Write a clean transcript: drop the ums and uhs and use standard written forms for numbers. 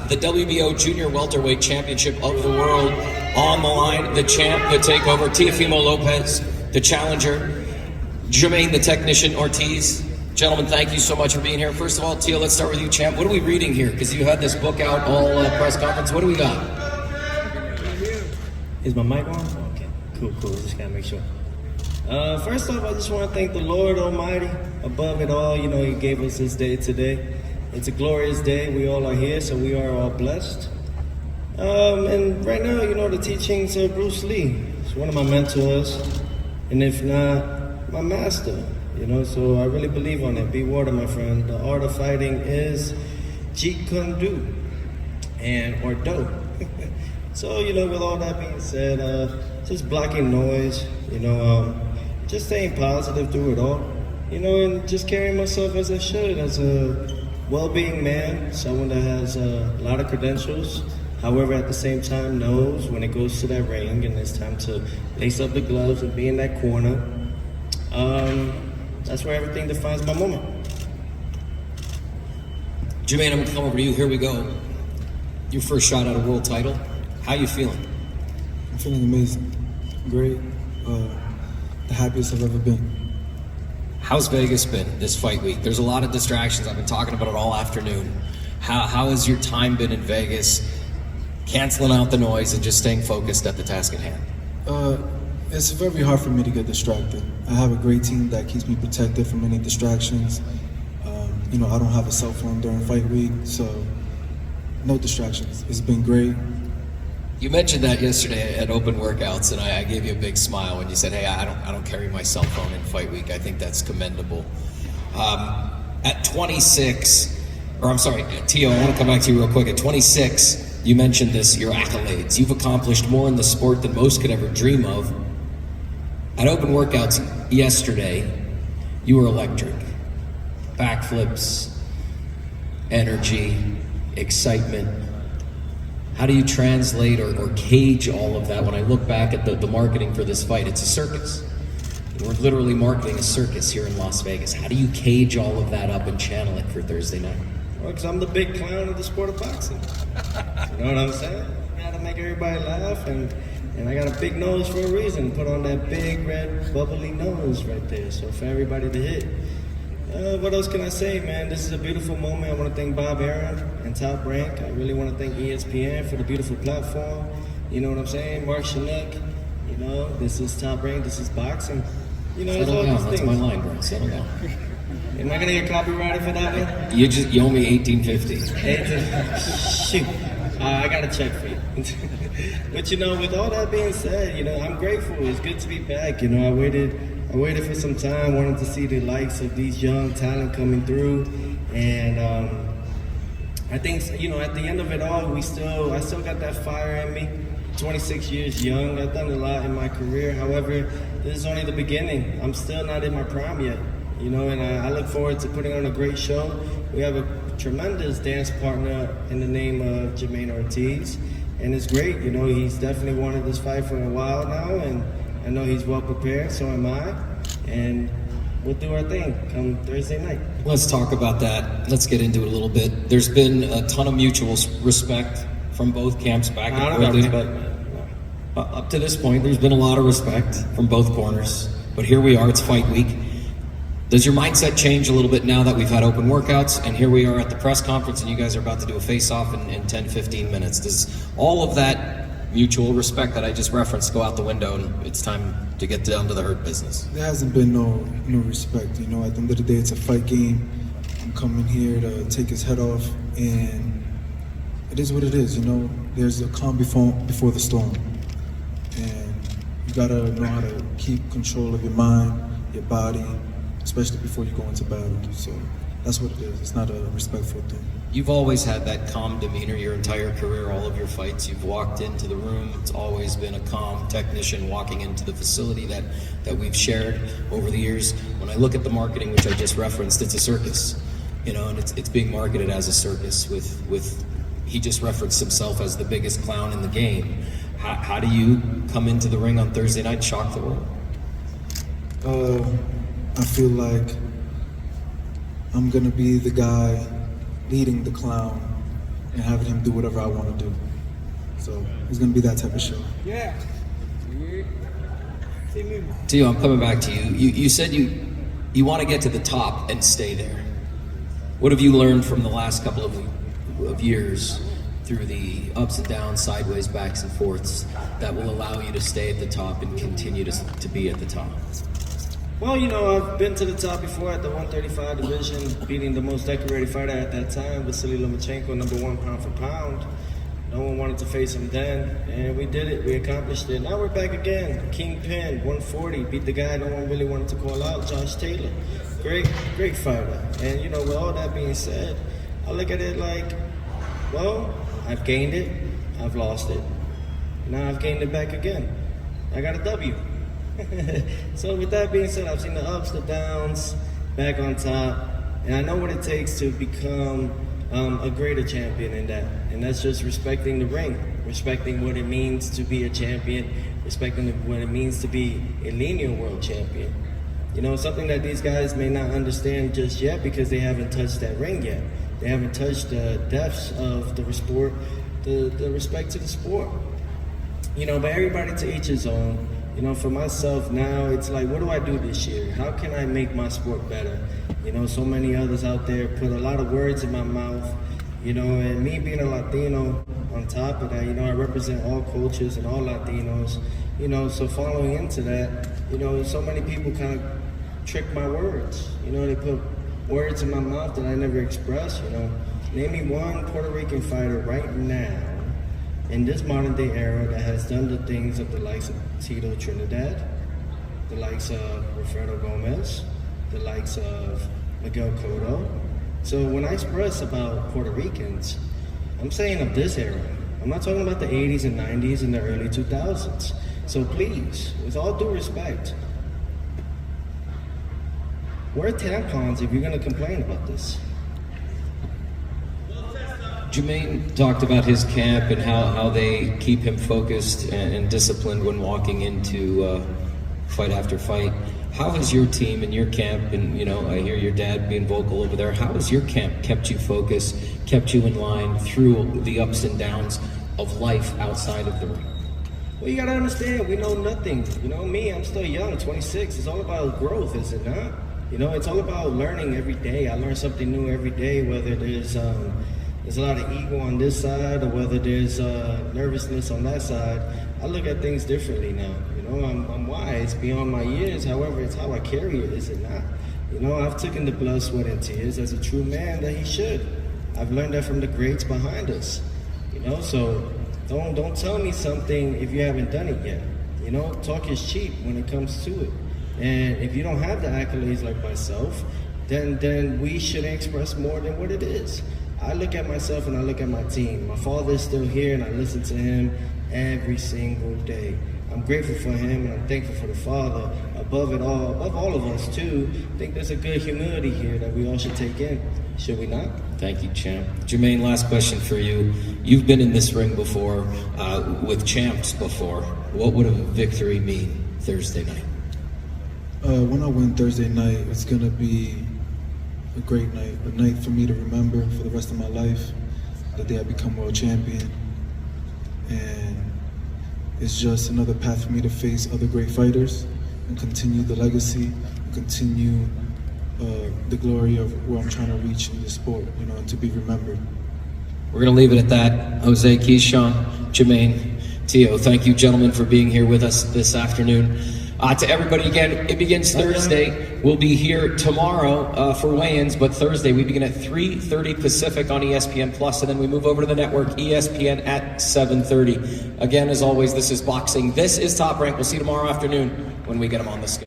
the WBO Junior Welterweight Championship of the world on the line. The champ, the takeover, Teofimo Lopez, the challenger, Jamaine, the technician, Ortiz. Gentlemen, thank you so much for being here. First of all, Teo, let's start with you, champ. What are we reading here? Because you had this book out all press conference. What do we got? Is my mic on? Okay, cool. Just gotta make sure. First off, I just want to thank the Lord Almighty above it all. You know, He gave us this day today. It's a glorious day. We all are here, so we are all blessed. And right now, you know, the teachings of Bruce Lee. He's one of my mentors, and if not, my master. You know, so I really believe on it. Be water, my friend. The art of fighting is Jeet Kune Do or Do. So, you know, with all that being said, just blocking noise, you know, just staying positive through it all, you know, and just carrying myself as I should, as a well-being man, someone that has a lot of credentials, however, at the same time knows when it goes to that ring and it's time to lace up the gloves and be in that corner. That's where everything defines my moment. Jamaine, I'm gonna come over to you. Here we go. Your first shot at a world title. How you feeling? I'm feeling amazing. Great. The happiest I've ever been. How's Vegas been this fight week? There's a lot of distractions. I've been talking about it all afternoon. How has your time been in Vegas, canceling out the noise and just staying focused at the task at hand? It's very hard for me to get distracted. I have a great team that keeps me protected from any distractions. You know, I don't have a cell phone during fight week, so no distractions. It's been great. You mentioned that yesterday at Open Workouts, and I gave you a big smile when you said, "Hey, I don't carry my cell phone in fight week." I think that's commendable. At 26, or I'm sorry, Teo, I want to come back to you real quick. At 26, you mentioned this, your accolades. You've accomplished more in the sport than most could ever dream of. At Open Workouts yesterday, you were electric. Backflips, energy, excitement. How do you translate or cage all of that? When I look back at the marketing for this fight, it's a circus. We're literally marketing a circus here in Las Vegas. How do you cage all of that up and channel it for Thursday night? Well, because I'm the big clown of the sport of boxing. You know what I'm saying? I gotta make everybody laugh, and I got a big nose for a reason. Put on that big red bubbly nose right there, so for everybody to hit. What else can I say, man? This is a beautiful moment. I want to thank Bob Arum and Top Rank. I really want to thank ESPN for the beautiful platform. You know what I'm saying? Mark Chinook, you know, this is Top Rank, this is boxing. You know, Settle all down, these that's things. my line, bro. Settle down. Am I gonna get copyrighted for that one? You owe me $18.50. Shoot, I got a check for you. But you know, with all that being said, you know, I'm grateful. It's good to be back. You know, I waited for some time, wanted to see the likes of these young talent coming through, and I think, you know, at the end of it all, I still got that fire in me. 26 years young, I've done a lot in my career. However, this is only the beginning. I'm still not in my prime yet, you know, and I look forward to putting on a great show. We have a tremendous dance partner in the name of Jamaine Ortiz, and it's great. You know, he's definitely wanted this fight for a while now, and I know he's well prepared, so am I, and we'll do our thing come Thursday night. Let's talk about that. Let's get into it a little bit. There's been a ton of mutual respect from both camps back and forth. Up to this point, there's been a lot of respect from both corners, but here we are, it's fight week. Does your mindset change a little bit now that we've had Open Workouts, and here we are at the press conference, and you guys are about to do a face-off in 10, 15 minutes? Does all of that mutual respect that I just referenced go out the window, and it's time to get down to the hurt business? There hasn't been no respect. You know, at the end of the day, it's a fight game. I'm coming here to take his head off, and it is what it is. You know, there's a calm before the storm, and you gotta know how to keep control of your mind, your body, especially before you go into battle. So that's what it is. It's not a respectful thing. You've always had that calm demeanor your entire career, all of your fights. You've walked into the room. It's always been a calm technician walking into the facility that we've shared over the years. When I look at the marketing, which I just referenced, it's a circus, you know, and it's being marketed as a circus with he just referenced himself as the biggest clown in the game. How do you come into the ring on Thursday night and shock the world? I feel like I'm gonna be the guy leading the clown and having him do whatever I want to do. So it's going to be that type of show. Yeah. Teo, I'm coming back to you. You said you want to get to the top and stay there. What have you learned from the last couple of years through the ups and downs, sideways, backs and forths that will allow you to stay at the top and continue to be at the top? Well, you know, I've been to the top before at the 135 division, beating the most decorated fighter at that time, Vasily Lomachenko, #1 pound for pound. No one wanted to face him then, and we did it. We accomplished it. Now we're back again. Kingpin, 140, beat the guy no one really wanted to call out, Josh Taylor. Great fighter. And, you know, with all that being said, I look at it like, well, I've gained it, I've lost it. Now I've gained it back again. I got a W. So with that being said, I've seen the ups, the downs, back on top, and I know what it takes to become a greater champion in that. And that's just respecting the ring, respecting what it means to be a champion, respecting what it means to be a linear world champion. You know, something that these guys may not understand just yet because they haven't touched that ring yet. They haven't touched the depths of the sport, the respect to the sport. You know, but everybody to each his own. You know, for myself now, it's like, what do I do this year? How can I make my sport better? You know, so many others out there put a lot of words in my mouth, you know, and me being a Latino on top of that, you know, I represent all cultures and all Latinos, you know, so following into that, you know, so many people kind of trick my words. You know, they put words in my mouth that I never expressed, you know. Name me one Puerto Rican fighter right now in this modern day era that has done the things of the likes of Tito Trinidad, the likes of Rafael Gomez, the likes of Miguel Cotto. So when I express about Puerto Ricans, I'm saying of this era. I'm not talking about the 80s and 90s and the early 2000s. So please, with all due respect, wear tampons if you're gonna complain about this. Jamaine talked about his camp and how they keep him focused and disciplined when walking into fight after fight. How has your team and your camp, and you know, I hear your dad being vocal over there, how has your camp kept you focused, kept you in line through the ups and downs of life outside of the ring? Well, you gotta understand, we know nothing. You know me, I'm still young, 26. It's all about growth, is it not? You know, it's all about learning every day. I learn something new every day, whether there's a lot of ego on this side or whether there's nervousness on that side. I look at things differently now. You know, I'm wise beyond my years. However, it's how I carry it, is it not? You know, I've taken the blood, sweat, and tears as a true man that he should. I've learned that from the greats behind us. You know, so don't tell me something if you haven't done it yet. You know, talk is cheap when it comes to it. And if you don't have the accolades like myself, then we should express more than what it is. I look at myself and I look at my team. My father is still here and I listen to him every single day. I'm grateful for him and I'm thankful for the Father. Above it all, above all of us too, I think there's a good humility here that we all should take in. Should we not? Thank you, champ. Jamaine, last question for you. You've been in this ring before, with champs before. What would a victory mean Thursday night? When I win Thursday night, it's going to be a great night, a night for me to remember for the rest of my life, the day I become world champion. And it's just another path for me to face other great fighters and continue the legacy, and continue the glory of where I'm trying to reach in this sport, you know, and to be remembered. We're going to leave it at that. Jose, Keyshawn, Jamaine, Teo, thank you, gentlemen, for being here with us this afternoon. To everybody, again, it begins Thursday. We'll be here tomorrow for weigh-ins, but Thursday we begin at 3:30 Pacific on ESPN+, and then we move over to the network, ESPN at 7:30. Again, as always, this is boxing. This is Top Rank. We'll see you tomorrow afternoon when we get them on the scale.